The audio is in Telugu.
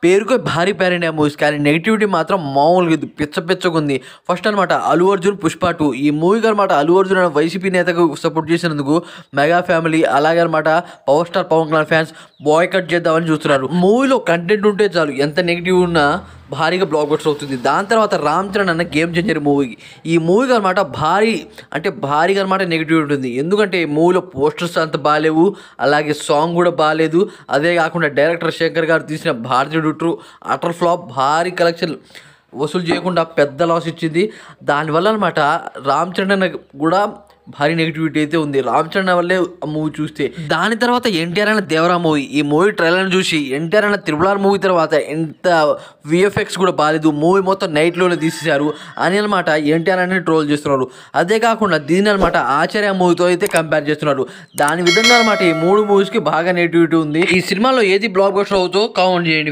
పేరుకే భారీ పేరండి ఆ మూవీస్, కానీ నెగిటివిటీ మాత్రం మామూలుగా ఇది పిచ్చగా ఉంది. ఫస్ట్ అనమాట అల్లు అర్జున్ పుష్ప 2 ఈ మూవీకి అనమాట అల్లు అర్జున్ అనే వైసీపీ నేతకు సపోర్ట్ చేసినందుకు మెగా ఫ్యామిలీ అలాగే అనమాట power star Pawan Kalyan fans boycott చేద్దామని చూస్తున్నారు. మూవీలో కంటెంట్ ఉంటే చాలు, ఎంత నెగిటివ్ ఉన్నా భారీగా బ్లాక్ బస్టర్ అవుతుంది. దాని తర్వాత రామ్ చరణ్ అన్న గేమ్ చేంజర్ మూవీకి, ఈ మూవీకి అనమాట భారీగా అనమాట నెగిటివ్ ఉంటుంది. ఎందుకంటే ఈ మూవీలో పోస్టర్స్ అంత బాగాలేవు, అలాగే సాంగ్ కూడా బాగాలేదు. అదే కాకుండా డైరెక్టర్ శేఖర్ గారు తీసిన భారతీయుడు ట్రూ అటర్ ఫ్లాప్, భారీ కలెక్షన్ వసూలు చేయకుండా పెద్ద లాస్ ఇచ్చింది. దానివల్ల అనమాట రామ్ చరణ్ అన్న కూడా భారీ నెగిటివిటీ అయితే ఉంది. రామ్ చరణ్ వల్లే మూవీ చూస్తే. దాని తర్వాత ఎన్టీఆర్ అన్న దేవరా మూవీ, ఈ మూవీ ట్రైలర్ని చూసి ఎన్టీఆర్ అన్న త్రిబుల్ మూవీ తర్వాత ఎంత విఎఫ్ఎక్స్ కూడా బాగాలేదు, మూవీ మొత్తం నైట్లోనే తీసేశారు అని అనమాట ఎన్టీఆర్ అని ట్రోల్ చేస్తున్నారు. అదే కాకుండా దీన్ని అనమాట ఆచార్య మూవీతో అయితే కంపేర్ చేస్తున్నారు. దాని విధంగా అనమాట ఈ మూడు మూవీస్కి బాగా నెగిటివిటీ ఉంది. ఈ సినిమాలో ఏది బ్లాక్ బస్టర్ అవుతుందో కామెంట్ చేయండి.